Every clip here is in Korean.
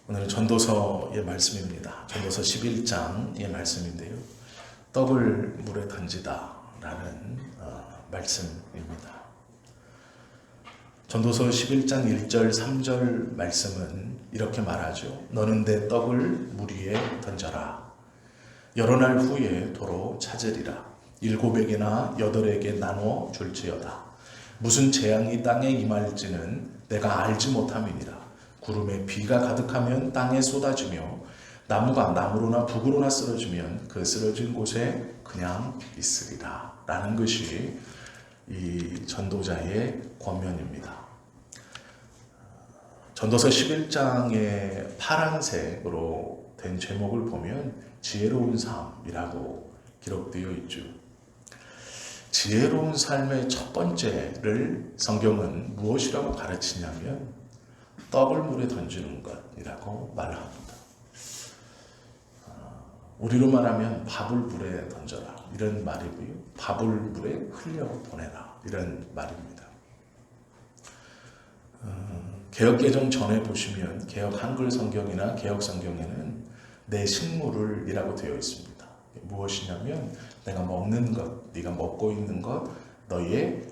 오늘은 전도서의 말씀입니다. 전도서 11장의 말씀인데요. 떡을 물에 던지다 라는 말씀입니다. 전도서 11장 1절 3절 말씀은 이렇게 말하죠. 너는 내 떡을 물 위에 던져라. 여러 날 후에 도로 찾으리라. 7에게나 8에게 나눠 줄지어다. 무슨 재앙이 땅에 임할지는 내가 알지 못함이니라. 구름에 비가 가득하면 땅에 쏟아지며 나무가 나무로나 북으로나 쓰러지면 그 쓰러진 곳에 그냥 있으리라 라는 것이 이 전도자의 권면입니다. 전도서 11장의 파란색으로 된 제목을 보면 지혜로운 삶이라고 기록되어 있죠. 지혜로운 삶의 첫 번째를 성경은 무엇이라고 가르치냐면 떡을 물에 던지는 것이라고 말합니다. 우리로 말하면 밥을 물에 던져라 이런 말이고요. 밥을 물에 흘려보내라 이런 말입니다. 개역개정 전에 보시면 개역 한글 성경이나 개역 성경에는 내 식물을 이라고 되어 있습니다. 무엇이냐면 내가 먹는 것, 네가 먹고 있는 것, 너의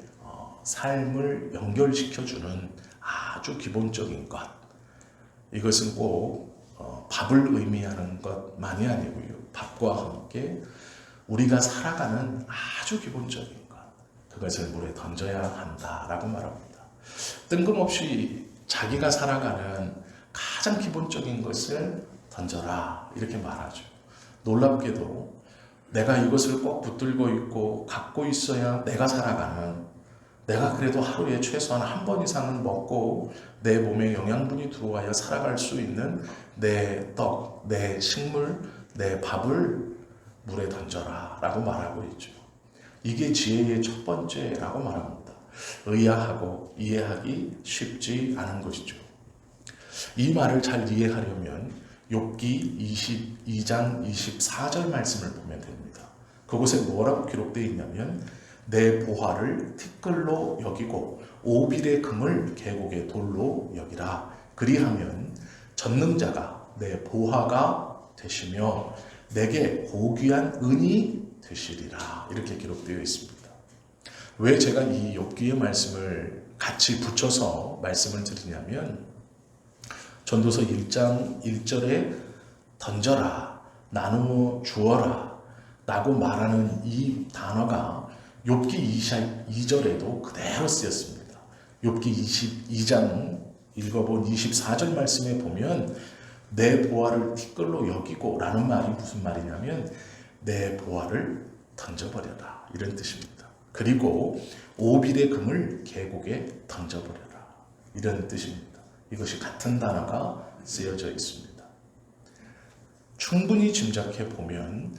삶을 연결시켜주는 아주 기본적인 것. 이것은 꼭 밥을 의미하는 것만이 아니고요. 밥과 함께 우리가 살아가는 아주 기본적인 것. 그것을 물에 던져야 한다라고 말합니다. 뜬금없이 자기가 살아가는 가장 기본적인 것을 던져라 이렇게 말하죠. 놀랍게도 내가 이것을 꼭 붙들고 있고 갖고 있어야 내가 살아가는, 내가 그래도 하루에 최소한 한 번 이상은 먹고 내 몸에 영양분이 들어와야 살아갈 수 있는 내 떡, 내 식물, 내 밥을 물에 던져라 라고 말하고 있죠. 이게 지혜의 첫 번째라고 말합니다. 의아하고 이해하기 쉽지 않은 것이죠. 이 말을 잘 이해하려면 욥기 22장 24절 말씀을 보면 됩니다. 그곳에 뭐라고 기록되어 있냐면 내 보화를 티끌로 여기고 오빌의 금을 계곡의 돌로 여기라. 그리하면 전능자가 내 보화가 되시며 내게 고귀한 은이 되시리라. 이렇게 기록되어 있습니다. 왜 제가 이 욥기의 말씀을 같이 붙여서 말씀을 드리냐면 전도서 1장 1절에 던져라, 나누어 주어라 라고 말하는 이 단어가 욥기 22절에도 그대로 쓰였습니다. 욥기 22장 읽어본 24절 말씀에 보면 내 보화를 티끌로 여기고 라는 말이 무슨 말이냐면 내 보화를 던져버려라 이런 뜻입니다. 그리고 오빌의 금을 계곡에 던져버려라 이런 뜻입니다. 이것이 같은 단어가 쓰여져 있습니다. 충분히 짐작해 보면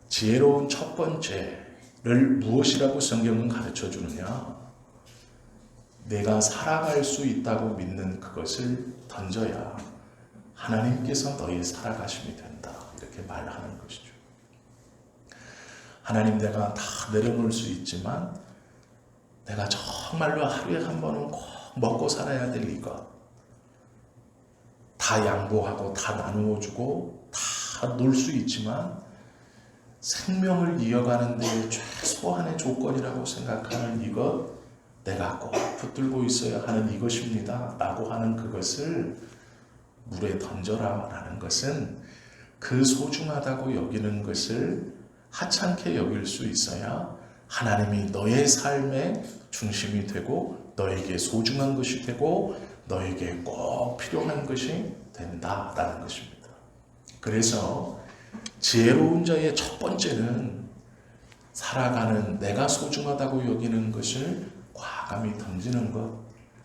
지혜로운 첫 번째를 무엇이라고 성경은 가르쳐 주느냐? 내가 살아갈 수 있다고 믿는 그것을 던져야 하나님께서 너희 살아가심이 된다. 이렇게 말하는 것이죠. 하나님, 내가 다 내려놓을 수 있지만 내가 정말로 하루에 한 번은 꼭 먹고 살아야 될 이것, 다 양보하고 다 나누어 주고 다 놀 수 있지만 생명을 이어가는 데 최소한의 조건이라고 생각하는 이것, 내가 꼭 붙들고 있어야 하는 이것입니다 라고 하는 그것을 물에 던져라 라는 것은 그 소중하다고 여기는 것을 하찮게 여길 수 있어야 하나님이 너의 삶의 중심이 되고 너에게 소중한 것이 되고 너에게 꼭 필요한 것이 된다라는 것입니다. 그래서 지혜로운 자의 첫 번째는 살아가는 내가 소중하다고 여기는 것을 과감히 던지는 것.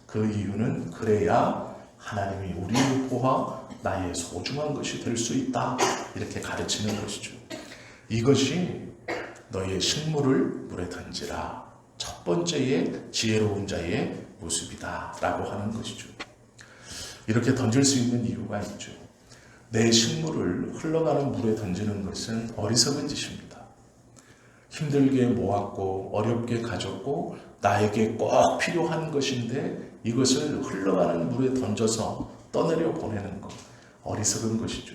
그 이유는 그래야 하나님이 우리의 보화, 나의 소중한 것이 될 수 있다. 이렇게 가르치는 것이죠. 이것이 너의 식물을 물에 던지라. 첫 번째의 지혜로운 자의 모습이다 라고 하는 것이죠. 이렇게 던질 수 있는 이유가 있죠. 내 식물을 흘러가는 물에 던지는 것은 어리석은 짓입니다. 힘들게 모았고 어렵게 가졌고 나에게 꼭 필요한 것인데 이것을 흘러가는 물에 던져서 떠내려 보내는 것, 어리석은 것이죠.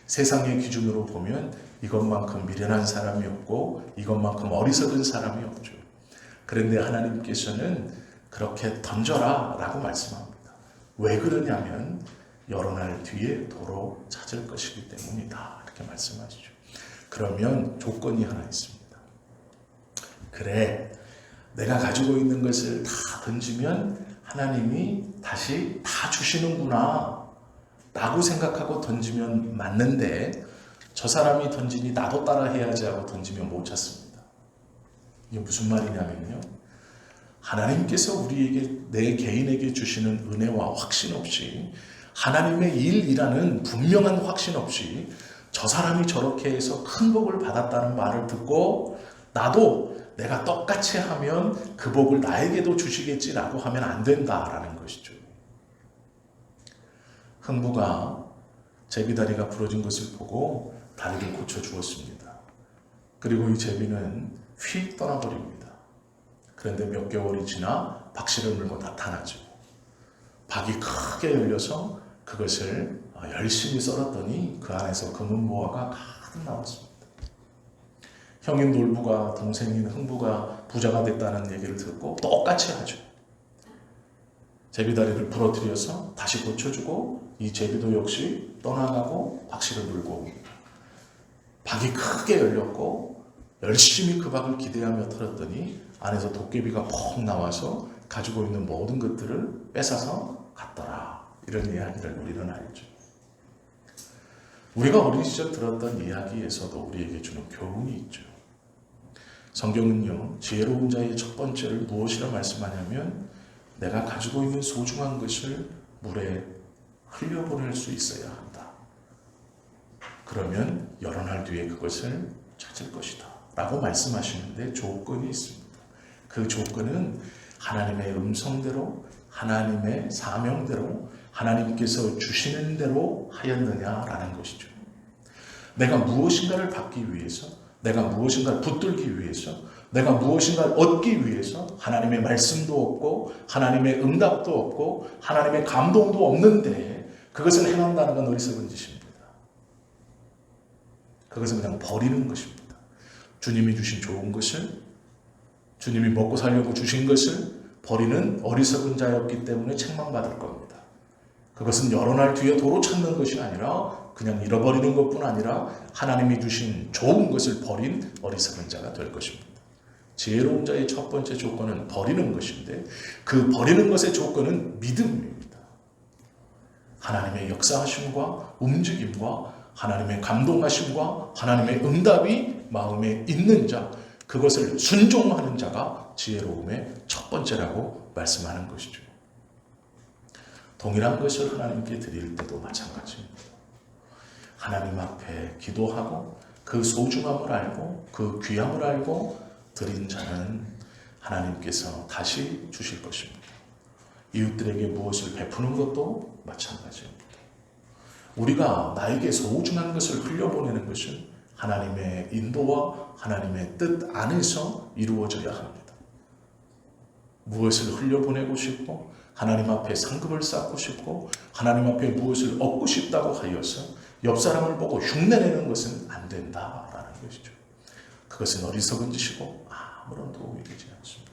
세상의 기준으로 보면 이것만큼 미련한 사람이 없고 이것만큼 어리석은 사람이 없죠. 그런데 하나님께서는 그렇게 던져라 라고 말씀합니다. 왜 그러냐면 여러 날 뒤에 도로 찾을 것이기 때문이다 이렇게 말씀하시죠. 그러면 조건이 하나 있습니다. 그래, 내가 가지고 있는 것을 다 던지면 하나님이 다시 다 주시는구나 라고 생각하고 던지면 맞는데, 저 사람이 던지니 나도 따라 해야지 하고 던지면 못 찾습니다. 이게 무슨 말이냐면요, 하나님께서 우리에게, 내 개인에게 주시는 은혜와 확신 없이, 하나님의 일이라는 분명한 확신 없이 저 사람이 저렇게 해서 큰 복을 받았다는 말을 듣고 나도 내가 똑같이 하면 그 복을 나에게도 주시겠지라고 하면 안 된다라는 것이죠. 흥부가 제비다리가 부러진 것을 보고 다리를 고쳐주었습니다. 그리고 이 제비는 휙 떠나버립니다. 그런데 몇 개월이 지나 박씨를 물고 나타나죠. 박이 크게 열려서 그것을 열심히 썰었더니 그 안에서 금은보화가 가득 나왔습니다. 형인 놀부가 동생인 흥부가 부자가 됐다는 얘기를 듣고 똑같이 하죠. 제비다리를 부러뜨려서 다시 고쳐주고 이 제비도 역시 떠나가고 박씨를 물고 옵니다. 박이 크게 열렸고 열심히 그 박을 기대하며 털었더니 안에서 도깨비가 펑 나와서 가지고 있는 모든 것들을 뺏어서 갔더라. 이런 이야기를 우리는 알죠. 우리가 어린 시절 들었던 이야기에서도 우리에게 주는 교훈이 있죠. 성경은요, 지혜로운 자의 첫 번째를 무엇이라 말씀하냐면 내가 가지고 있는 소중한 것을 물에 흘려보낼 수 있어야 한다. 그러면 여러 날 뒤에 그것을 찾을 것이다 라고 말씀하시는데 조건이 있습니다. 그 조건은 하나님의 음성대로, 하나님의 사명대로, 하나님께서 주시는 대로 하였느냐라는 것이죠. 내가 무엇인가를 받기 위해서, 내가 무엇인가를 붙들기 위해서, 내가 무엇인가를 얻기 위해서 하나님의 말씀도 없고 하나님의 응답도 없고 하나님의 감동도 없는데 그것을 행한다는 건 어리석은 짓입니다. 그것은 그냥 버리는 것입니다. 주님이 주신 좋은 것을, 주님이 먹고 살려고 주신 것을 버리는 어리석은 자였기 때문에 책망받을 겁니다. 그것은 여러 날 뒤에 도로 찾는 것이 아니라 그냥 잃어버리는 것뿐 아니라 하나님이 주신 좋은 것을 버린 어리석은 자가 될 것입니다. 지혜로운 자의 첫 번째 조건은 버리는 것인데 그 버리는 것의 조건은 믿음입니다. 하나님의 역사하심과 움직임과 하나님의 감동하심과 하나님의 응답이 마음에 있는 자, 그것을 순종하는 자가 지혜로움의 첫 번째라고 말씀하는 것이죠. 동일한 것을 하나님께 드릴 때도 마찬가지입니다. 하나님 앞에 기도하고 그 소중함을 알고 그 귀함을 알고 드린 자는 하나님께서 다시 주실 것입니다. 이웃들에게 무엇을 베푸는 것도 마찬가지입니다. 우리가 나에게 소중한 것을 흘려보내는 것은 하나님의 인도와 하나님의 뜻 안에서 이루어져야 합니다. 무엇을 흘려보내고 싶고 하나님 앞에 상급을 쌓고 싶고 하나님 앞에 무엇을 얻고 싶다고 하여서 옆 사람을 보고 흉내내는 것은 안 된다라는 것이죠. 그것은 어리석은 짓이고 아무런 도움이 되지 않습니다.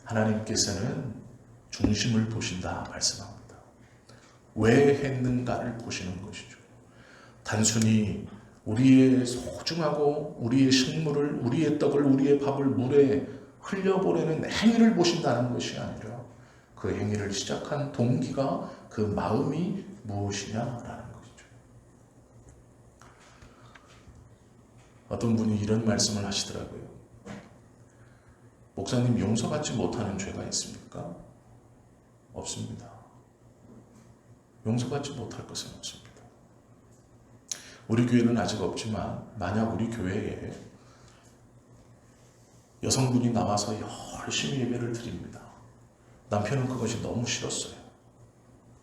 하나님께서는 중심을 보신다 말씀합니다. 왜 했는가를 보시는 것이죠. 단순히 우리의 소중하고 우리의 식물을, 우리의 떡을, 우리의 밥을 물에 흘려보내는 행위를 보신다는 것이 아니라 그 행위를 시작한 동기가, 그 마음이 무엇이냐라는 것이죠. 어떤 분이 이런 말씀을 하시더라고요. 목사님, 용서받지 못하는 죄가 있습니까? 없습니다. 용서받지 못할 것은 없습니다. 우리 교회는 아직 없지만 만약 우리 교회에 여성분이 나와서 열심히 예배를 드립니다. 남편은 그것이 너무 싫었어요.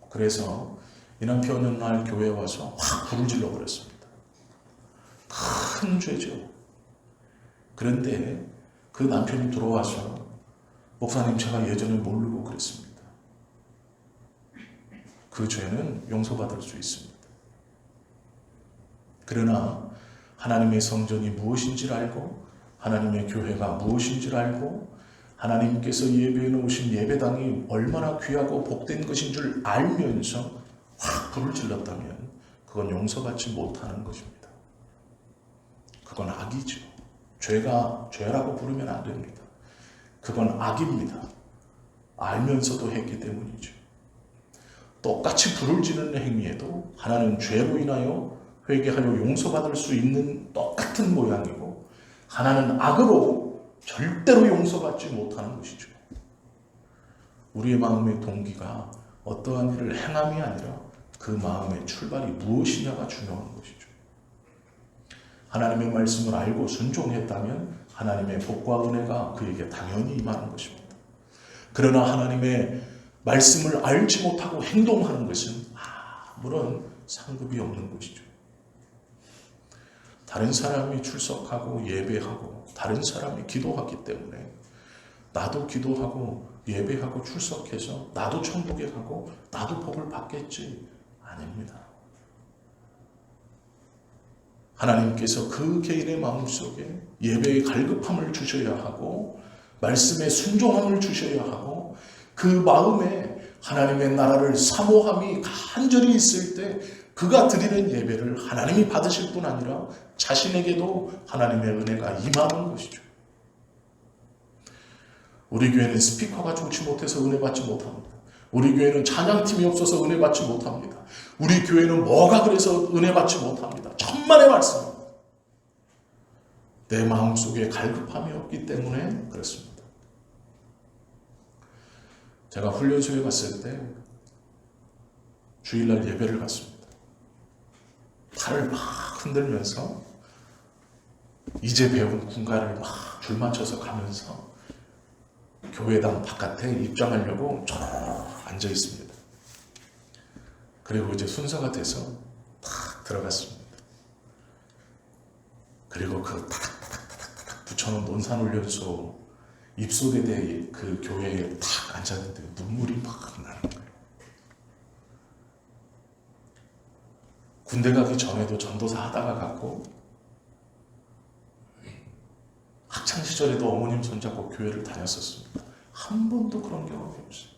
그래서 이 남편은 날 교회에 와서 확 불을 질러 버렸습니다. 큰 죄죠. 그런데 그 남편이 들어와서 목사님, 제가 예전에 모르고 그랬습니다. 그 죄는 용서받을 수 있습니다. 그러나 하나님의 성전이 무엇인지를 알고 하나님의 교회가 무엇인지를 알고 하나님께서 예배해 놓으신 예배당이 얼마나 귀하고 복된 것인 줄 알면서 확 불을 질렀다면 그건 용서받지 못하는 것입니다. 그건 악이죠. 죄가 죄라고 부르면 안 됩니다. 그건 악입니다. 알면서도 했기 때문이죠. 똑같이 불을 지르는 행위에도 하나는 죄로 인하여 회개하여 용서받을 수 있는 똑같은 모양이고 하나는 악으로 절대로 용서받지 못하는 것이죠. 우리의 마음의 동기가 어떠한 일을 행함이 아니라 그 마음의 출발이 무엇이냐가 중요한 것이죠. 하나님의 말씀을 알고 순종했다면 하나님의 복과 은혜가 그에게 당연히 임하는 것입니다. 그러나 하나님의 말씀을 알지 못하고 행동하는 것은 아무런 상급이 없는 것이죠. 다른 사람이 출석하고 예배하고 다른 사람이 기도하기 때문에 나도 기도하고 예배하고 출석해서 나도 천국에 가고 나도 복을 받겠지. 아닙니다. 하나님께서 그 개인의 마음속에 예배의 갈급함을 주셔야 하고 말씀에 순종함을 주셔야 하고 그 마음에 하나님의 나라를 사모함이 간절히 있을 때 그가 드리는 예배를 하나님이 받으실 뿐 아니라 자신에게도 하나님의 은혜가 임하는 것이죠. 우리 교회는 스피커가 좋지 못해서 은혜 받지 못합니다. 우리 교회는 찬양팀이 없어서 은혜 받지 못합니다. 우리 교회는 뭐가 그래서 은혜 받지 못합니다. 천만의 말씀입니다. 내 마음속에 갈급함이 없기 때문에 그렇습니다. 제가 훈련소에 갔을 때 주일날 예배를 갔습니다. 팔을 막 흔들면서 이제 배운 군가를 막 줄 맞춰서 가면서 교회당 바깥에 입장하려고 쭉 앉아 있습니다. 그리고 이제 순서가 돼서 탁 들어갔습니다. 그리고 그 타닥타닥타닥 붙여놓은 논산훈련소 입소대대 그 교회에 탁 앉았는데 눈물이 막 나는 거예요. 군대 가기 전에도 전도사 하다가 갔고 학창시절에도 어머님 손잡고 교회를 다녔었습니다. 한 번도 그런 경험이 없어요.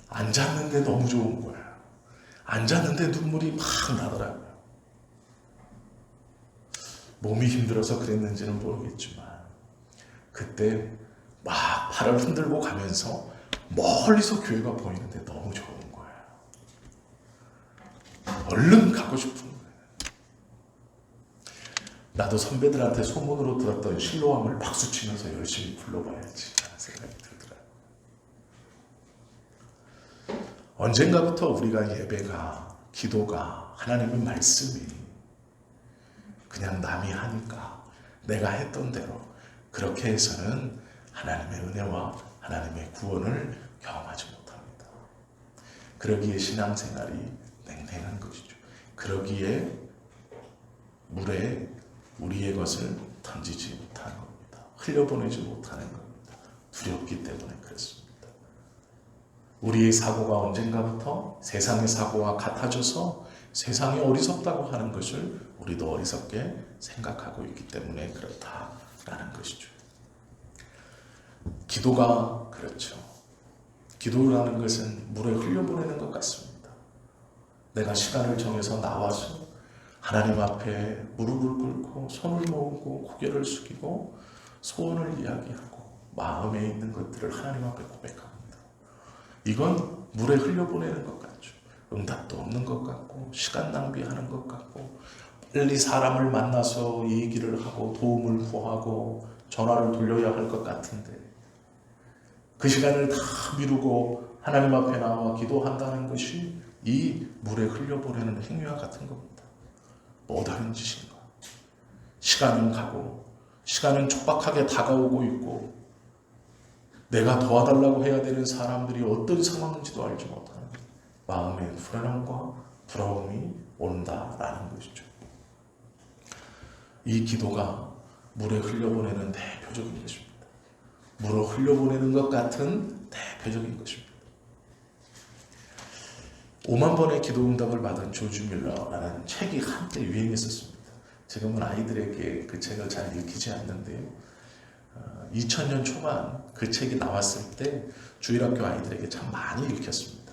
앉았는데 너무 좋은 거예요. 앉았는데 눈물이 막 나더라고요. 몸이 힘들어서 그랬는지는 모르겠지만 그때 막 팔을 흔들고 가면서 멀리서 교회가 보이는데 너무 좋은 거예요. 얼른 가고 싶은 거예요. 나도 선배들한테 소문으로 들었던 실로암을 박수치면서 열심히 불러봐야지 하는 생각이 들더라고요. 언젠가부터 우리가 예배가, 기도가, 하나님의 말씀이 그냥 남이 하니까 내가 했던 대로 그렇게 해서는 하나님의 은혜와 하나님의 구원을 경험하지 못합니다. 그러기에 신앙생활이 냉랭한 것이죠. 그러기에 물에 우리의 것을 던지지 못하는 겁니다. 흘려보내지 못하는 겁니다. 두렵기 때문에 그렇습니다. 우리의 사고가 언젠가부터 세상의 사고와 같아져서 세상이 어리석다고 하는 것을 우리도 어리석게 생각하고 있기 때문에 그렇다라는 것이죠. 기도가 그렇죠. 기도라는 것은 물에 흘려보내는 것 같습니다. 내가 시간을 정해서 나와서 하나님 앞에 무릎을 꿇고 손을 모으고 고개를 숙이고 소원을 이야기하고 마음에 있는 것들을 하나님 앞에 고백합니다. 이건 물에 흘려보내는 것 같죠. 응답도 없는 것 같고 시간 낭비하는 것 같고 빨리 사람을 만나서 얘기를 하고 도움을 구하고 전화를 돌려야 할 것 같은데 그 시간을 다 미루고 하나님 앞에 나와 기도한다는 것이 이 물에 흘려보내는 행위와 같은 겁니다. 못하는 짓인가? 시간은 가고 시간은 촉박하게 다가오고 있고 내가 도와달라고 해야 되는 사람들이 어떤 상황인지도 알지 못하는 마음의 불안함과 부러움이 온다라는 것이죠. 이 기도가 물에 흘려보내는 대표적인 것입니다. 물을 흘려보내는 것 같은 대표적인 것입니다. 5만 번의 기도 응답을 받은 조지 밀러라는 책이 한때 유행했었습니다. 지금은 아이들에게 그 책을 잘 읽히지 않는데요. 2000년 초반 그 책이 나왔을 때 주일학교 아이들에게 참 많이 읽혔습니다.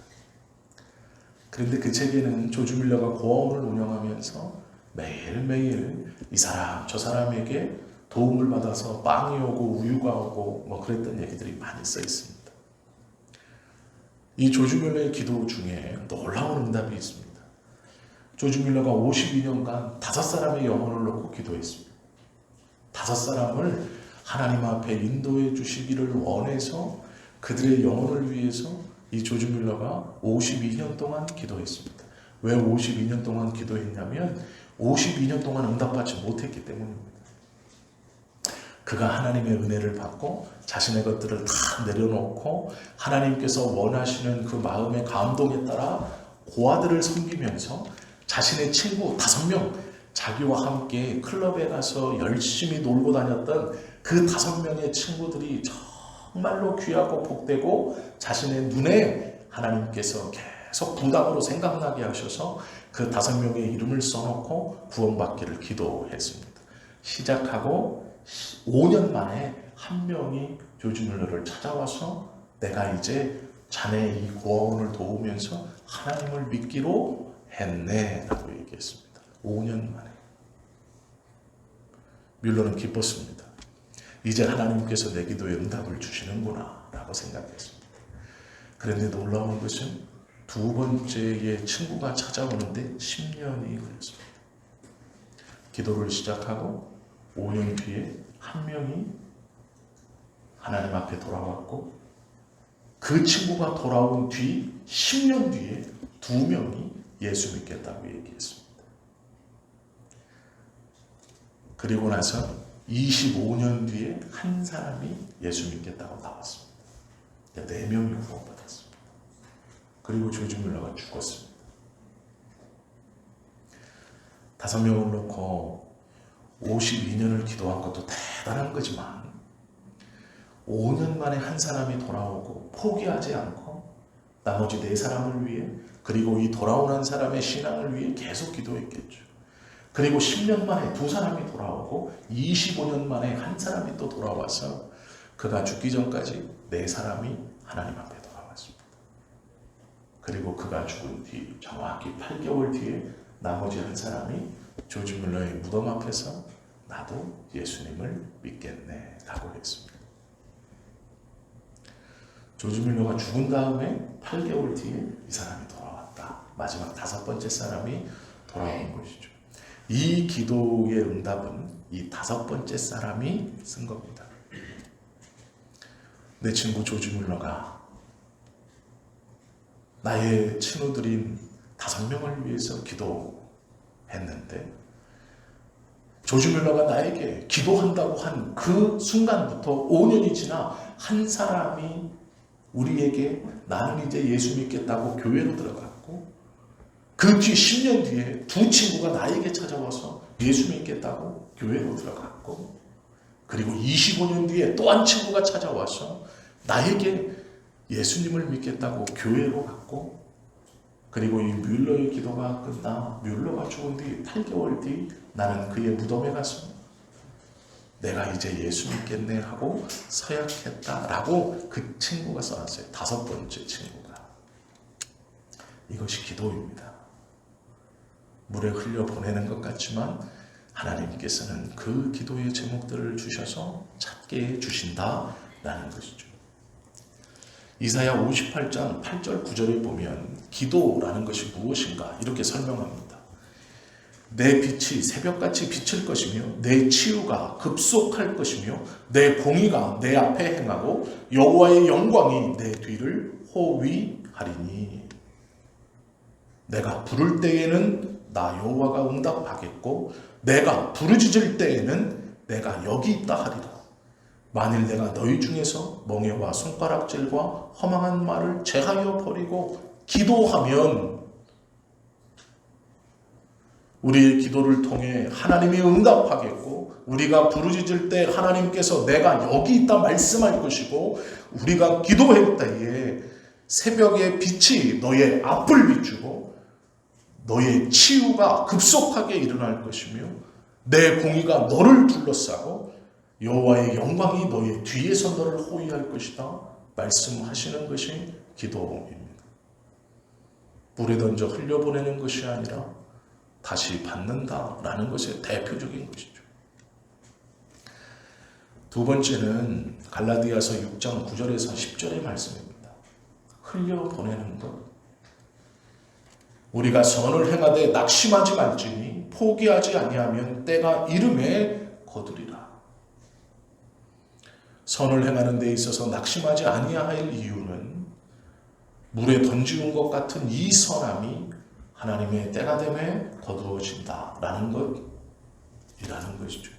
그런데 그 책에는 조지 밀러가 고아원을 운영하면서 매일매일 이 사람 저 사람에게 도움을 받아서 빵이 오고 우유가 오고 뭐 그랬던 얘기들이 많이 써 있습니다. 이 조지 밀러의 기도 중에 놀라운 응답이 있습니다. 조지 밀러가 52년간 5사람의 영혼을 놓고 기도했습니다. 5사람을 하나님 앞에 인도해 주시기를 원해서 그들의 영혼을 위해서 이 조지 밀러가 52년 동안 기도했습니다. 왜 52년 동안 기도했냐면 52년 동안 응답받지 못했기 때문입니다. 그가 하나님의 은혜를 받고 자신의 것들을 다 내려놓고 하나님께서 원하시는 그 마음의 감동에 따라 고아들을 섬기면서 자신의 친구 5명, 자기와 함께 클럽에 가서 열심히 놀고 다녔던 그 5명의 친구들이 정말로 귀하고 복되고 자신의 눈에 하나님께서 계속 부담으로 생각나게 하셔서 그 5명의 이름을 써놓고 구원받기를 기도했습니다. 시작하고 5년 만에 한 명이 조지 밀러를 찾아와서 내가 이제 자네 이 고아원을 도우면서 하나님을 믿기로 했네 라고 얘기했습니다. 5년 만에. 밀러는 기뻤습니다. 이제 하나님께서 내 기도에 응답을 주시는구나 라고 생각했습니다. 그런데 놀라운 것은 두 번째의 친구가 찾아오는데 10년이 걸렸습니다. 기도를 시작하고 5년 뒤에 한 명이 하나님 앞에 돌아왔고 그 친구가 돌아온 뒤 10년 뒤에 2명이 예수 믿겠다고 얘기했습니다. 그리고 나서 25년 뒤에 한 사람이 예수 믿겠다고 나왔습니다. 4명이 구원받았습니다. 그리고 조지 밀러가 죽었습니다. 5명을 놓고 52년을 기도한 것도 대단한 거지만 5년 만에 한 사람이 돌아오고 포기하지 않고 나머지 4사람을 위해 그리고 이 돌아온 한 사람의 신앙을 위해 계속 기도했겠죠. 그리고 10년 만에 2사람이 돌아오고 25년 만에 한 사람이 또 돌아와서 그가 죽기 전까지 4사람이 하나님 앞에 돌아왔습니다. 그리고 그가 죽은 뒤 정확히 8개월 뒤에 나머지 한 사람이 조지 밀러의 무덤 앞에서 나도 예수님을 믿겠네 라고 했습니다. 조지 밀러가 죽은 다음에 8개월 뒤에 이 사람이 돌아왔다. 마지막 5번째 사람이 돌아온 것이죠. 이 기도의 응답은 이 5번째 사람이 쓴 겁니다. 내 친구 조지 밀러가 나의 친구들인 5명을 위해서 기도했는데 조지 밀러가 나에게 기도한다고 한 그 순간부터 5년이 지나 한 사람이 우리에게 나는 이제 예수 믿겠다고 교회로 들어갔고 그 뒤 10년 뒤에 2 친구가 나에게 찾아와서 예수 믿겠다고 교회로 들어갔고 그리고 25년 뒤에 또 한 친구가 찾아와서 나에게 예수님을 믿겠다고 교회로 갔고 그리고 이 뮬러의 기도가 끝나 뮬러가 죽은 뒤 8개월 뒤 나는 그의 무덤에 가서 내가 이제 예수 믿겠네 하고 서약했다라고 그 친구가 써놨어요. 5번째 친구가. 이것이 기도입니다. 물에 흘려 보내는 것 같지만 하나님께서는 그 기도의 제목들을 주셔서 찾게 해주신다라는 것이죠. 이사야 58장 8절 9절에 보면 기도라는 것이 무엇인가 이렇게 설명합니다. 내 빛이 새벽같이 비칠 것이며 내 치유가 급속할 것이며 내 공의가 내 앞에 행하고 여호와의 영광이 내 뒤를 호위하리니 내가 부를 때에는 나 여호와가 응답하겠고 내가 부르짖을 때에는 내가 여기 있다 하리라. 만일 내가 너희 중에서 멍에와 손가락질과 허망한 말을 제하여 버리고 기도하면 우리의 기도를 통해 하나님이 응답하겠고 우리가 부르짖을 때 하나님께서 내가 여기 있다 말씀할 것이고 우리가 기도할 때에 새벽의 빛이 너의 앞을 비추고 너의 치유가 급속하게 일어날 것이며 내 공의가 너를 둘러싸고 여호와의 영광이 너의 뒤에서 너를 호위할 것이다 말씀하시는 것이 기도입니다. 물에 던져 흘려보내는 것이 아니라 다시 받는다라는 것의 대표적인 것이죠. 두 번째는 갈라디아서 6장 9절에서 10절의 말씀입니다. 흘려보내는 것. 우리가 선을 행하되 낙심하지 말지니 포기하지 아니하면 때가 이름에 거두리라. 선을 행하는 데 있어서 낙심하지 아니할 이유는 물에 던지는 것 같은 이 선함이 하나님의 때가 됨에 거두어진다라는 것이라는 것이죠.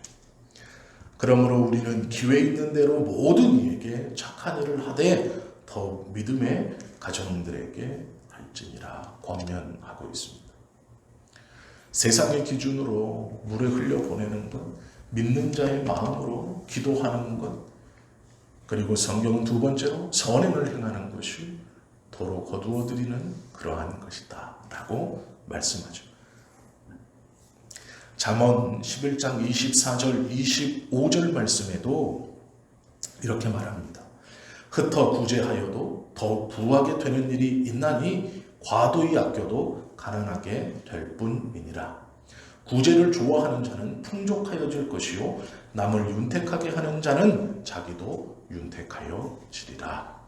그러므로 우리는 기회 있는 대로 모든 이에게 착한 일을 하되 더욱 믿음의 가정들에게 할지니라 권면하고 있습니다. 세상의 기준으로 물에 흘려보내는 것, 믿는 자의 마음으로 기도하는 것, 그리고 성경은 두 번째로 선행을 행하는 것이 도로 거두어드리는 그러한 것이다 라고 말씀하죠. 잠언 11장 24절 25절 말씀에도 이렇게 말합니다. 흩어 구제하여도 더욱 부하게 되는 일이 있나니 과도히 아껴도 가난하게 될 뿐이니라. 구제를 좋아하는 자는 풍족하여질 것이요 남을 윤택하게 하는 자는 자기도 윤택하여지리라.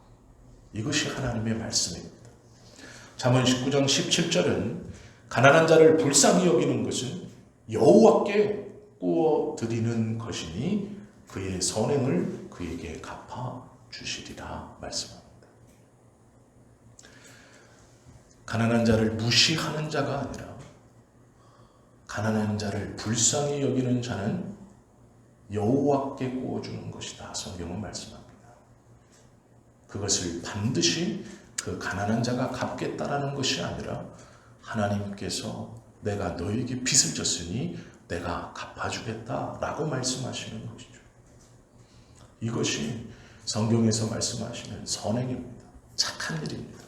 이것이 하나님의 말씀입니다. 잠언 19장 17절은 가난한 자를 불쌍히 여기는 것은 여호와께 꾸어 드리는 것이니 그의 선행을 그에게 갚아 주시리라 말씀합니다. 가난한 자를 무시하는 자가 아니라 가난한 자를 불쌍히 여기는 자는 여호와께 꾸어주는 것이다. 성경은 말씀합니다. 그것을 반드시 그 가난한 자가 갚겠다라는 것이 아니라 하나님께서 내가 너에게 빚을 졌으니 내가 갚아주겠다라고 말씀하시는 것이죠. 이것이 성경에서 말씀하시는 선행입니다. 착한 일입니다.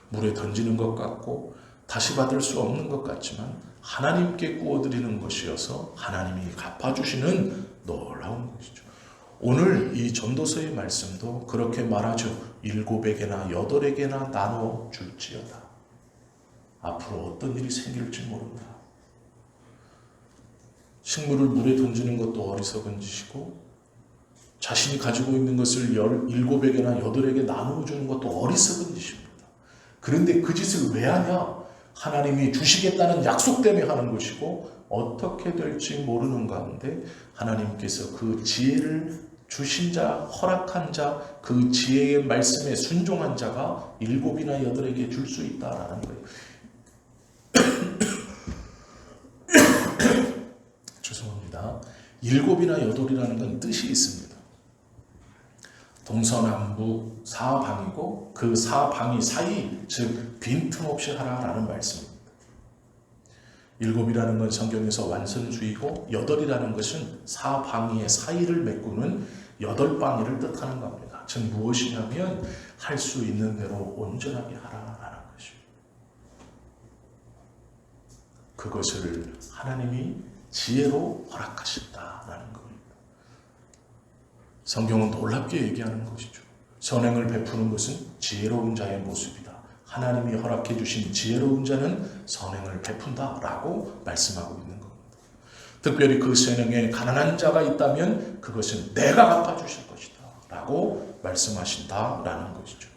물에 던지는 것 같고 다시 받을 수 없는 것 같지만 하나님께 구워드리는 것이어서 하나님이 갚아주시는 놀라운 것이죠. 오늘 이 전도서의 말씀도 그렇게 말하죠. 7에게나 8에게나 나눠 줄지어다. 앞으로 어떤 일이 생길지 모른다. 식물을 물에 던지는 것도 어리석은 짓이고 자신이 가지고 있는 것을 7에게나 8에게 나누어 주는 것도 어리석은 짓입니다. 그런데 그 짓을 왜 하냐? 하나님이 주시겠다는 약속 때문에 하는 것이고 어떻게 될지 모르는 가운데 하나님께서 그 지혜를 주신 자, 허락한 자, 그 지혜의 말씀에 순종한 자가 7이나 8에게 줄 수 있다라는 거예요. 죄송합니다. 7이나 8이라는 건 뜻이 있습니다. 동서남북 4방이고 그 4방이 사이, 즉 빈틈없이 하라라는 말씀입니다. 7이라는 건 성경에서 완성수이고 8이라는 것은 4방위의 사이를 메꾸는 8방위를 뜻하는 겁니다. 즉 무엇이냐면 할 수 있는 대로 온전하게 하라라는 것입니다. 그것을 하나님이 지혜로 허락하셨다라는 겁니다. 성경은 놀랍게 얘기하는 것이죠. 선행을 베푸는 것은 지혜로운 자의 모습이다. 하나님이 허락해 주신 지혜로운 자는 선행을 베푼다라고 말씀하고 있는 겁니다. 특별히 그 선행에 가난한 자가 있다면 그것은 내가 갚아주실 것이다 라고 말씀하신다라는 것이죠.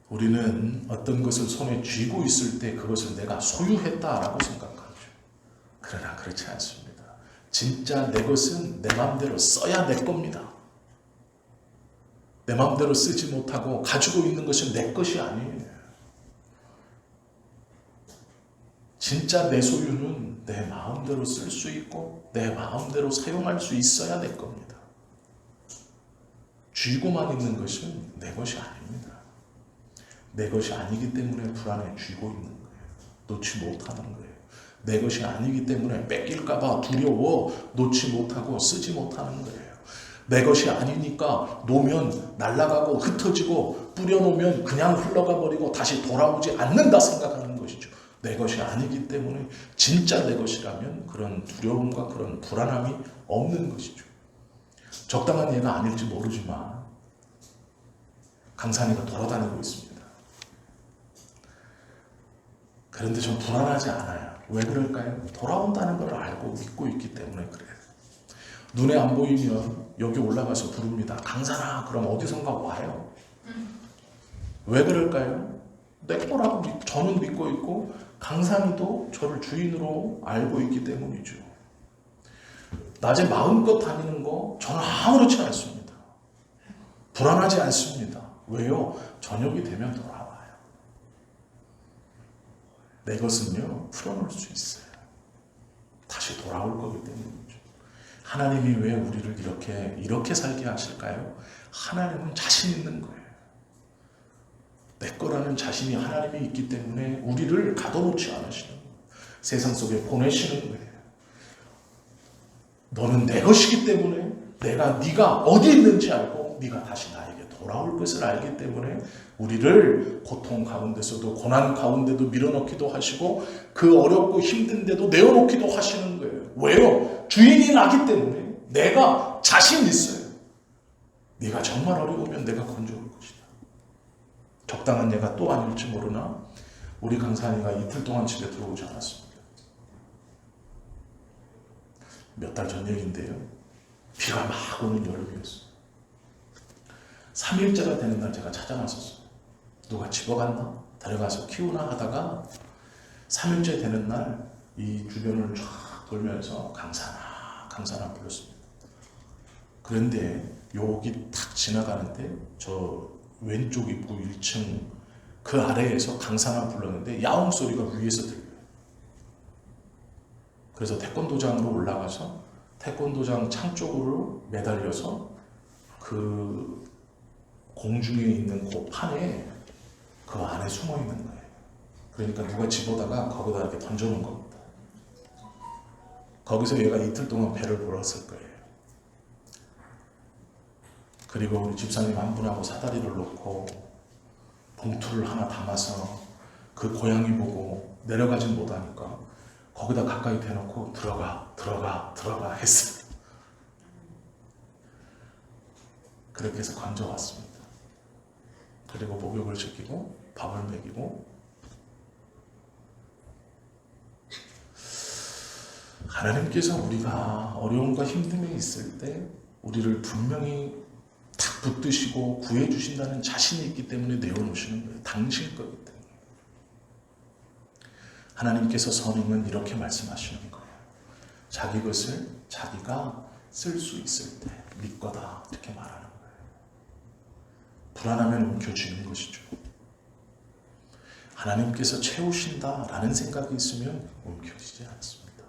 우리는 어떤 것을 손에 쥐고 있을 때 그것을 내가 소유했다라고 생각하죠. 그러나 그렇지 않습니다. 진짜 내 것은 내 마음대로 써야 내 겁니다. 내 마음대로 쓰지 못하고 가지고 있는 것은 내 것이 아니에요. 진짜 내 소유는 내 마음대로 쓸 수 있고 내 마음대로 사용할 수 있어야 내 겁니다. 쥐고만 있는 것은 내 것이 아닙니다. 내 것이 아니기 때문에 불안에 쥐고 있는 거예요. 놓지 못하는 거예요. 내 것이 아니기 때문에 뺏길까 봐 두려워 놓지 못하고 쓰지 못하는 거예요. 내 것이 아니니까 놓으면 날아가고 흩어지고 뿌려놓으면 그냥 흘러가 버리고 다시 돌아오지 않는다 생각하는 것이죠. 내 것이 아니기 때문에 진짜 내 것이라면 그런 두려움과 그런 불안함이 없는 것이죠. 적당한 예가 아닐지 모르지만 강산이가 돌아다니고 있습니다. 그런데 좀 불안하지 않아요. 왜 그럴까요? 돌아온다는 걸 알고 믿고 있기 때문에 그래요. 눈에 안 보이면 여기 올라가서 부릅니다. 강산아, 그럼 어디선가 와요. 왜 그럴까요? 내 거라고 저는 믿고 있고 강산이도 저를 주인으로 알고 있기 때문이죠. 낮에 마음껏 다니는 거 저는 아무렇지 않습니다. 불안하지 않습니다. 왜요? 저녁이 되면 돌아와요. 내 것은요, 풀어놓을 수 있어요. 다시 돌아올 거기 때문이죠. 하나님이 왜 우리를 이렇게 살게 하실까요? 하나님은 자신 있는 거예요. 내 거라는 자신이 하나님이 있기 때문에 우리를 가둬놓지 않으시는 거예요. 세상 속에 보내시는 거예요. 너는 내 것이기 때문에 네가 어디 있는지 알고 네가 다시 나에게 돌아올 것을 알기 때문에 우리를 고통 가운데서도 고난 가운데도 밀어넣기도 하시고 그 어렵고 힘든데도 내어놓기도 하시는 거예요. 왜요? 주인이 나기 때문에 내가 자신 있어요. 네가 정말 어려우면 내가 건져올 것이다. 적당한 예가 또 아닐지 모르나 우리 강산이가 이틀 동안 집에 들어오지 않았습니다. 몇 달 전 얘기인데요. 비가 막 오는 여름이었어요. 3일째가 되는 날 제가 찾아갔었어요. 누가 집어갔나? 데려가서 키우나 하다가 3일째 되는 날 이 주변을 쫙 돌면서 강산아 불렀습니다. 그런데 여기 탁 지나가는데 저 왼쪽 입구 1층 그 아래에서 강산아 불렀는데 야옹 소리가 위에서 들려요. 그래서 태권도장으로 올라가서 태권도장 창 쪽으로 매달려서 그 공중에 있는 그 판에 그 안에 숨어 있는 거예요. 그러니까 누가 집어다가 거기다 이렇게 던져놓은 겁니다. 거기서 얘가 이틀 동안 배를 불었을 거예요. 그리고 우리 집사님 한 분하고 사다리를 놓고 봉투를 하나 담아서 그 고양이 보고 내려가진 못하니까 거기다 가까이 대놓고 들어가 했어요. 그렇게 해서 건져왔습니다. 그리고 목욕을 시키고 밥을 먹이고 하나님께서 우리가 어려움과 힘듦에 있을 때 우리를 분명히 탁 붙드시고 구해주신다는 자신이 있기 때문에 내어놓으시는 거예요. 당신 거기 때문에. 하나님께서 성령은 이렇게 말씀하시는 거예요. 자기 것을 자기가 쓸 수 있을 때 네 거다 이렇게 말하는 거예요. 불안하면 움켜쥐는 것이죠. 하나님께서 채우신다라는 생각이 있으면 움켜쥐지 않습니다.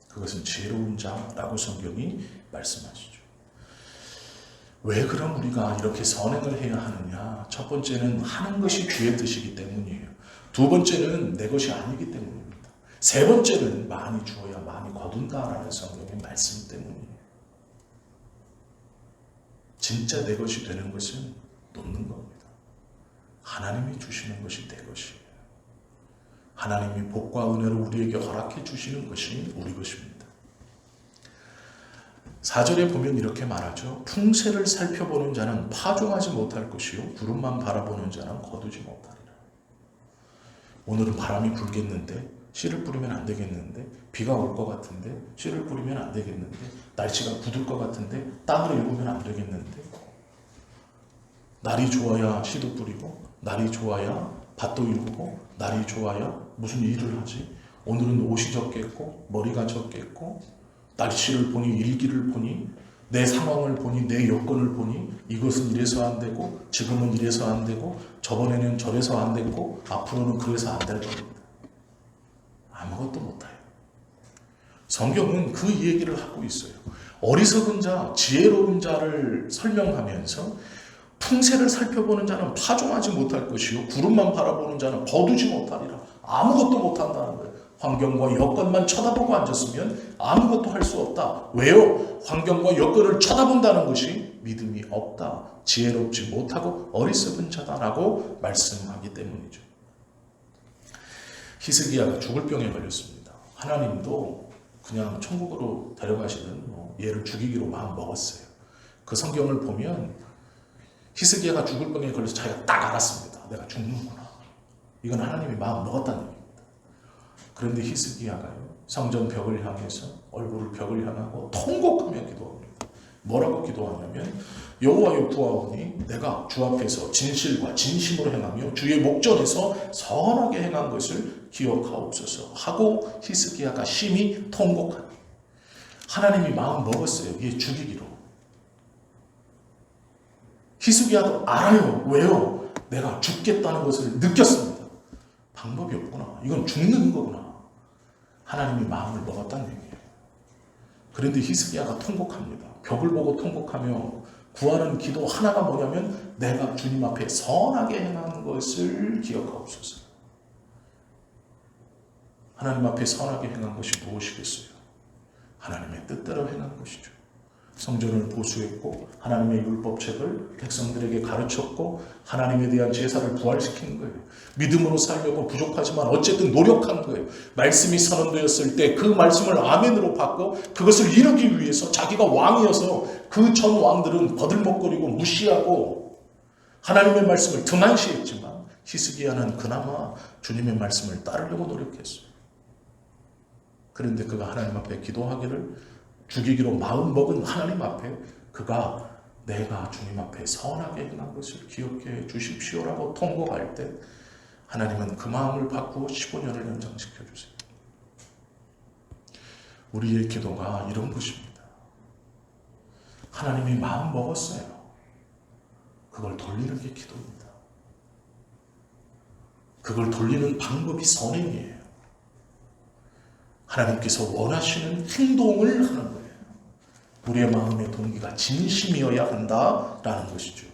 그것은 지혜로운 자라고 성경이 말씀하시죠. 왜 그럼 우리가 이렇게 선행을 해야 하느냐? 첫 번째는 하는 것이 주의 뜻이기 때문이에요. 두 번째는 내 것이 아니기 때문입니다. 세 번째는 많이 주어야 많이 거둔다라는 성경의 말씀 때문이에요. 진짜 내 것이 되는 것은 놓는 겁니다. 하나님이 주시는 것이 내 것이에요. 하나님이 복과 은혜로 우리에게 허락해 주시는 것이 우리 것입니다. 4절에 보면 이렇게 말하죠. 풍세를 살펴보는 자는 파종하지 못할 것이요 구름만 바라보는 자는 거두지 못하리라. 오늘은 바람이 불겠는데 씨를 뿌리면 안 되겠는데 비가 올 것 같은데 씨를 뿌리면 안 되겠는데 날씨가 굳을 것 같은데 땅을 일구면 안 되겠는데 날이 좋아야 씨도 뿌리고 날이 좋아야 밭도 일구고 날이 좋아야 무슨 일을 하지? 오늘은 옷이 젖겠고 머리가 젖겠고 날씨를 보니 일기를 보니 내 상황을 보니 내 여건을 보니 이것은 이래서 안 되고 지금은 이래서 안 되고 저번에는 저래서 안 됐고 앞으로는 그래서 안 될 겁니다. 아무것도 못해요. 성경은 그 얘기를 하고 있어요. 어리석은 자, 지혜로운 자를 설명하면서 풍세를 살펴보는 자는 파종하지 못할 것이요 구름만 바라보는 자는 거두지 못하리라. 아무것도 못한다는 거예요. 환경과 여건만 쳐다보고 앉았으면 아무것도 할 수 없다. 왜요? 환경과 여건을 쳐다본다는 것이 믿음이 없다. 지혜롭지 못하고 어리석은 자다라고 말씀하기 때문이죠. 히스기야가 죽을 병에 걸렸습니다. 하나님도 그냥 천국으로 데려가시는 얘를 죽이기로 마음 먹었어요. 그 성경을 보면 히스기야가 죽을 병에 걸려서 자기가 딱 알았습니다. 내가 죽는구나. 이건 하나님이 마음 먹었다는 얘기입니다. 그런데 히스기야가요, 성전 벽을 향해서 얼굴을 벽을 향하고 통곡하며 기도합니다. 뭐라고 기도하냐면 여호와여 구하오니 내가 주 앞에서 진실과 진심으로 행하며 주의 목전에서 선하게 행한 것을 기억하옵소서 하고 히스기야가 심히 통곡하니 하나님이 마음 먹었어요. 얘 죽이기로. 히스기야도 알아요. 왜요? 내가 죽겠다는 것을 느꼈습니다. 방법이 없구나. 이건 죽는 거구나. 하나님이 마음을 먹었다는 얘기예요. 그런데 히스기야가 통곡합니다. 벽을 보고 통곡하며 구하는 기도 하나가 뭐냐면 내가 주님 앞에 선하게 행한 것을 기억하옵소서. 하나님 앞에 선하게 행한 것이 무엇이겠어요? 하나님의 뜻대로 행한 것이죠. 성전을 보수했고 하나님의 율법책을 백성들에게 가르쳤고 하나님에 대한 제사를 부활시키는 거예요. 믿음으로 살려고 부족하지만 어쨌든 노력한 거예요. 말씀이 선언되었을 때 그 말씀을 아멘으로 받고 그것을 이루기 위해서 자기가 왕이어서 그 전 왕들은 버들먹거리고 무시하고 하나님의 말씀을 등한시했지만 히스기야는 그나마 주님의 말씀을 따르려고 노력했어요. 그런데 그가 하나님 앞에 기도하기를 죽이기로 마음먹은 하나님 앞에 그가 내가 주님 앞에 선하게 행한 것을 기억해 주십시오라고 통곡할 때 하나님은 그 마음을 바꾸어 15년을 연장시켜 주세요. 우리의 기도가 이런 것입니다. 하나님이 마음 먹었어요. 그걸 돌리는 게 기도입니다. 그걸 돌리는 방법이 선행이에요. 하나님께서 원하시는 행동을 하는 거예요. 우리의 마음의 동기가 진심이어야 한다라는 것이죠.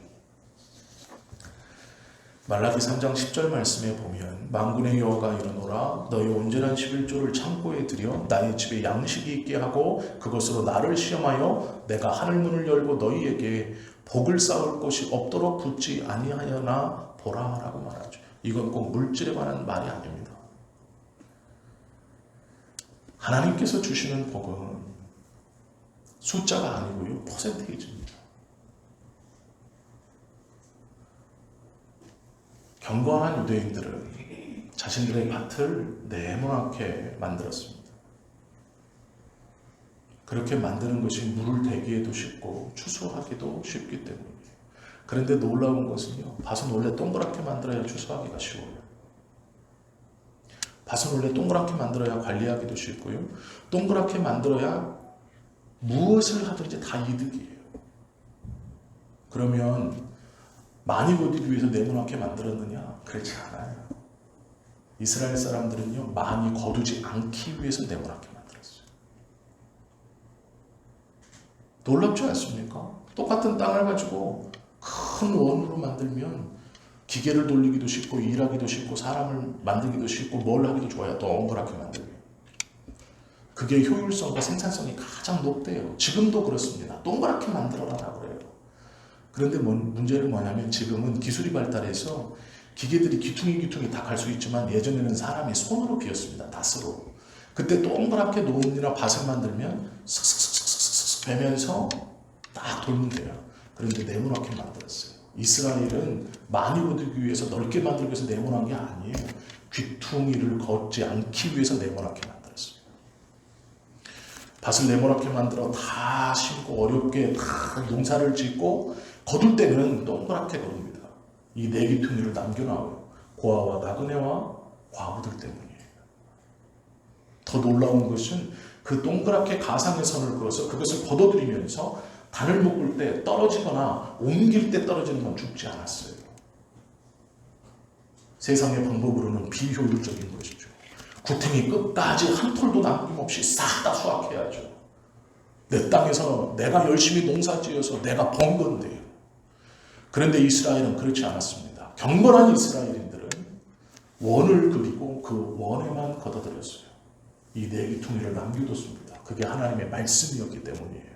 말라기 3장 10절 말씀에 보면 만군의 여호와가 이르노라 너희 온전한 11조를 창고에 들여 나의 집에 양식이 있게 하고 그것으로 나를 시험하여 내가 하늘문을 열고 너희에게 복을 쌓을 것이 없도록 붙지 아니하여나 보라라고 말하죠. 이건 꼭 물질에 관한 말이 아닙니다. 하나님께서 주시는 복은 숫자가 아니고요, 퍼센테이지입니다. 경건한 유대인들은 자신들의 밭을 네모나게 만들었습니다. 그렇게 만드는 것이 물을 대기에도 쉽고 추수하기도 쉽기 때문이에요. 그런데 놀라운 것은요, 밭은 원래 동그랗게 만들어야 추수하기가 쉬워요. 밭은 원래 동그랗게 만들어야 관리하기도 쉽고요. 동그랗게 만들어야 무엇을 하든지 다 이득이에요. 그러면 많이 거두기 위해서 네모나게 만들었느냐? 그렇지 않아요. 이스라엘 사람들은요, 많이 거두지 않기 위해서 네모나게 만들었어요. 놀랍지 않습니까? 똑같은 땅을 가지고 큰 원으로 만들면 기계를 돌리기도 쉽고 일하기도 쉽고 사람을 만들기도 쉽고 뭘 하기도 좋아요. 동그랗게 만들면. 그게 효율성과 생산성이 가장 높대요. 지금도 그렇습니다. 동그랗게 만들어라라고 그래요. 그런데 문제는 뭐냐면 지금은 기술이 발달해서 기계들이 기퉁이 다 갈 수 있지만 예전에는 사람이 손으로 비었습니다. 낫으로. 그때 동그랗게 논이나 밭을 만들면 슥슥슥슥슥 베면서 딱 돌면 돼요. 그런데 네모나게 만들었어요. 이스라엘은 많이 거두기 위해서 넓게 만들기 위해서 네모난 게 아니에요. 귀퉁이를 걷지 않기 위해서 네모나게 만들었어요. 밭을 네모나게 만들어 다 심고 어렵게 다 농사를 짓고 거둘 때는 동그랗게 거둡니다. 이 네 귀퉁이를 남겨놔요. 고아와 나그네와 과부들 때문이에요. 더 놀라운 것은 그 동그랗게 가상의 선을 그어서 그것을 걷어들이면서 단을 묶을 때 떨어지거나 옮길 때 떨어지는 건 죽지 않았어요. 세상의 방법으로는 비효율적인 것이죠. 구탱이 끝까지 한 톨도 남김없이 싹 다 수확해야죠. 내 땅에서 내가 열심히 농사지어서 내가 번 건데요. 그런데 이스라엘은 그렇지 않았습니다. 경건한 이스라엘인들은 원을 그리고 그 원에만 걷어들였어요. 이 내귀퉁이를 남겨뒀습니다. 그게 하나님의 말씀이었기 때문이에요.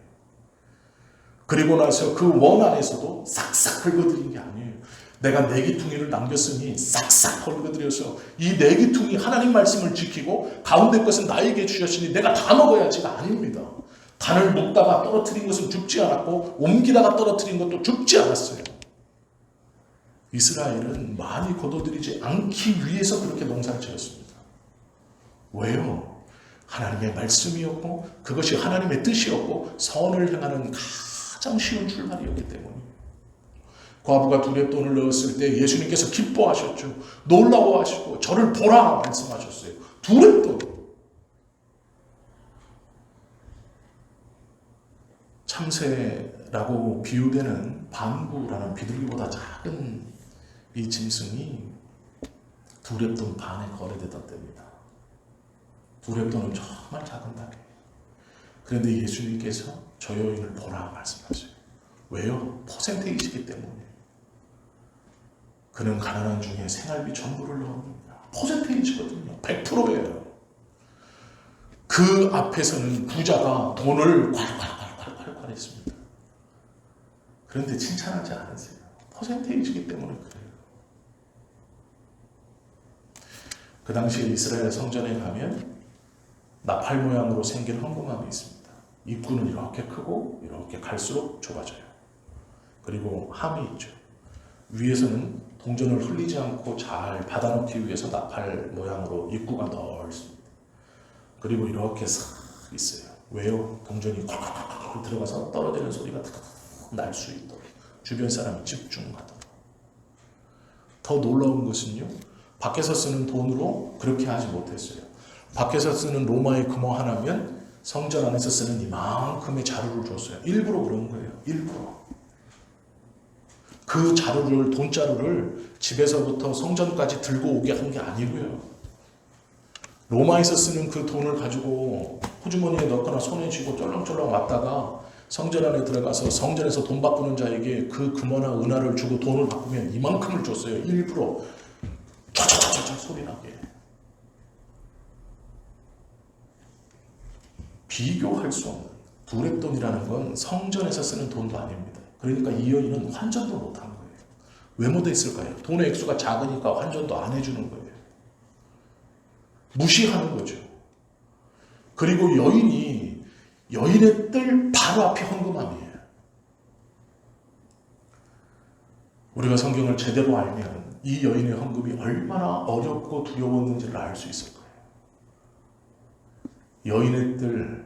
그리고 나서 그 원 안에서도 싹싹 긁어들인 게 아니에요. 내가 내귀퉁이를 남겼으니 싹싹 긁어들여서 이 내귀퉁이 하나님 말씀을 지키고 가운데 것은 나에게 주셨으니 내가 다 먹어야지가 아닙니다. 단을 묶다가 떨어뜨린 것은 죽지 않았고 옮기다가 떨어뜨린 것도 죽지 않았어요. 이스라엘은 많이 거둬들이지 않기 위해서 그렇게 농사를 지었습니다. 왜요? 하나님의 말씀이었고 그것이 하나님의 뜻이었고 선을 향하는 가장 쉬운 출발이었기 때문에 과부가 두렙돈을 넣었을 때 예수님께서 기뻐하셨죠. 놀라워하시고 저를 보라 말씀하셨어요. 두렙돈. 참새라고 비유되는 반구라는 비둘기보다 작은 이 짐승이 두렙돈 반에 거래되었답니다. 두렙돈은 정말 작은 단위예요. 그런데 예수님께서 저 여인을 보라 말씀하세요. 왜요? 퍼센테이지이기 때문에. 그는 가난한 중에 생활비 전부를 넣었느냐. 퍼센테이지거든요. 100%예요. 그 앞에서는 부자가 돈을 콸콸콸콸콸 했습니다. 그런데 칭찬하지 않으세요. 퍼센테이지이기 때문에 그래요. 그 당시에 이스라엘 성전에 가면 나팔 모양으로 생긴 헌금함이 있습니다. 입구는 이렇게 크고 이렇게 갈수록 좁아져요. 그리고 함이 있죠. 위에서는 동전을 흘리지 않고 잘 받아놓기 위해서 나팔 모양으로 입구가 넓습니다. 그리고 이렇게 싹 있어요. 왜요? 동전이 콱콱콱 들어가서 떨어지는 소리가 날 수 있도록 주변 사람이 집중하도록. 더 놀라운 것은요. 밖에서 쓰는 돈으로 그렇게 하지 못했어요. 밖에서 쓰는 로마의 금호 하나면 성전 안에서 쓰는 이만큼의 자루를 줬어요. 일부러 그런 거예요. 일부러. 그 자루를, 돈자루를 집에서부터 성전까지 들고 오게 한 게 아니고요. 로마에서 쓰는 그 돈을 가지고 호주머니에 넣거나 손에 쥐고 쫄렁쫄렁 왔다가 성전 안에 들어가서 성전에서 돈 바꾸는 자에게 그 금화나 은화를 주고 돈을 바꾸면 이만큼을 줬어요. 일부러 촤촤촤촤 소리 나게. 비교할 수 없는 두렙돈이라는 건 성전에서 쓰는 돈도 아닙니다. 그러니까 이 여인은 환전도 못한 거예요. 왜 못했을까요? 돈의 액수가 작으니까 환전도 안 해주는 거예요. 무시하는 거죠. 그리고 여인의 뜰 바로 앞에 헌금함이에요. 우리가 성경을 제대로 알면 이 여인의 헌금이 얼마나 어렵고 두려웠는지를 알 수 있을 거예요. 여인의 뜰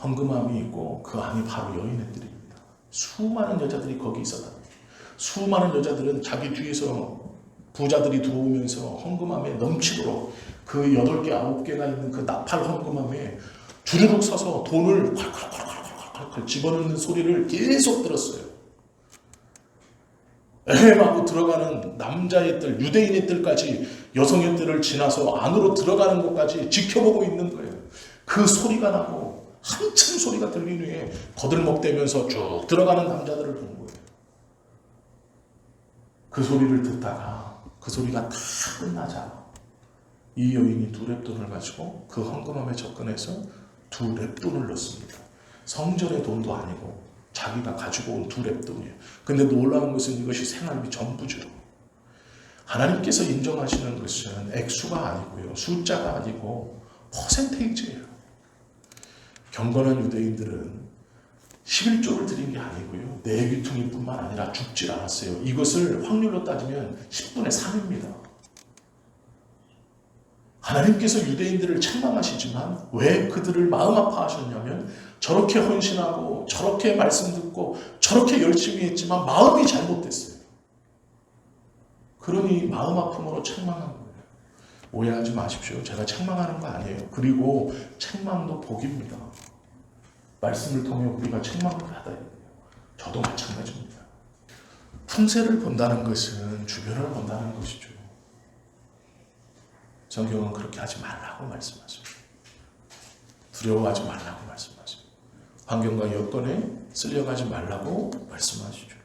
헌금함이 있고 그 안이 바로 여인의 뜰입니다. 수많은 여자들이 거기 있었다. 수많은 여자들은 자기 뒤에서 부자들이 들어오면서 헌금함에 넘치도록 그 8개, 9개가 있는 그 나팔 헌금함에 주르륵 서서 돈을 콸콸콸콸콸콸 집어넣는 소리를 계속 들었어요. 에헴하고 들어가는 남자의 뜰, 유대인의 뜰까지 여성의 뜰을 지나서 안으로 들어가는 것까지 지켜보고 있는 거예요. 그 소리가 나고 한참 소리가 들린 후에 거들먹대면서 쭉 들어가는 남자들을 본 거예요. 그 소리를 듣다가 그 소리가 다 끝나자 이 여인이 두렙돈을 가지고 그 헌금함에 접근해서 두렙돈을 넣습니다. 성전의 돈도 아니고 자기가 가지고 온 두렙돈이에요. 근데 놀라운 것은 이것이 생활비 전부죠. 하나님께서 인정하시는 것은 액수가 아니고요. 숫자가 아니고 퍼센테이지예요. 경건한 유대인들은 11조를 드린 게 아니고요. 내귀퉁이뿐만 아니라 죽질 않았어요. 이것을 확률로 따지면 10분의 3입니다. 하나님께서 유대인들을 책망하시지만 왜 그들을 마음 아파하셨냐면 저렇게 헌신하고 저렇게 말씀 듣고 저렇게 열심히 했지만 마음이 잘못됐어요. 그러니 마음 아픔으로 책망한 거예요. 오해하지 마십시오. 제가 책망하는 거 아니에요. 그리고 책망도 복입니다. 말씀을 통해 우리가 책망을 받아야 돼요. 저도 마찬가지입니다. 품새를 본다는 것은 주변을 본다는 것이죠. 성경은 그렇게 하지 말라고 말씀하세요. 두려워하지 말라고 말씀하세요. 환경과 여건에 쓸려가지 말라고 말씀하시죠.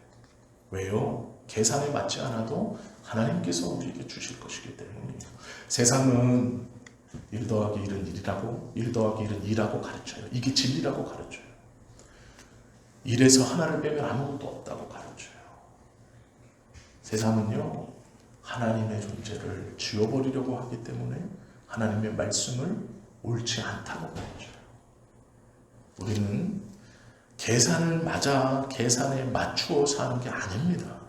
왜요? 계산에 맞지 않아도 하나님께서 우리에게 주실 것이기 때문이에요. 세상은 1 더하기 1은 1이라고, 1 더하기 1은 2라고 가르쳐요. 이게 진리라고 가르쳐요. 1에서 하나를 빼면 아무것도 없다고 가르쳐요. 세상은요, 하나님의 존재를 지워버리려고 하기 때문에 하나님의 말씀을 옳지 않다고 가르쳐요. 우리는 계산에 맞추어 사는 게 아닙니다.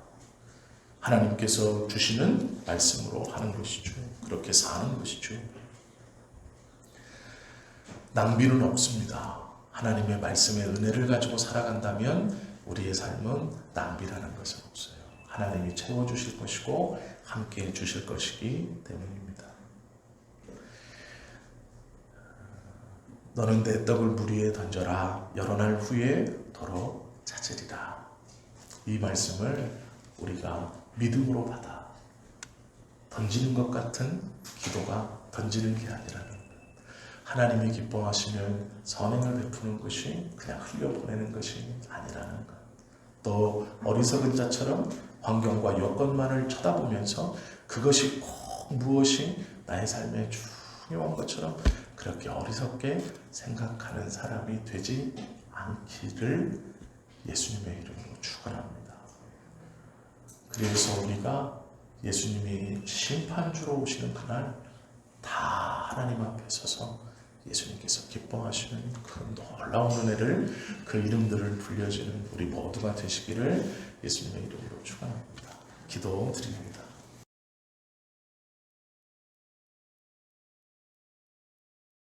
하나님께서 주시는 말씀으로 하는 것이죠. 그렇게 사는 것이죠. 낭비는 없습니다. 하나님의 말씀의 은혜를 가지고 살아간다면 우리의 삶은 낭비라는 것은 없어요. 하나님이 채워주실 것이고 함께 해주실 것이기 때문입니다. 너는 내 떡을 물 위에 던져라. 여러 날 후에 도로 찾으리라. 이 말씀을 우리가 믿음으로 받아 던지는 것 같은 기도가 던지는 게 아니라는 것. 하나님이 기뻐하시는 선행을 베푸는 것이 그냥 흘려보내는 것이 아니라는 것. 또 어리석은 자처럼 환경과 여건만을 쳐다보면서 그것이 꼭 무엇이 나의 삶에 중요한 것처럼 그렇게 어리석게 생각하는 사람이 되지 않기를 예수님의 이름으로 축원합니다. 그래서 우리가 예수님이 심판주로 오시는 그날 다 하나님 앞에 서서 예수님께서 기뻐하시는 그 놀라운 은혜를, 그 이름들을 불려지는 우리 모두가 되시기를 예수님의 이름으로 축원합니다. 기도드립니다.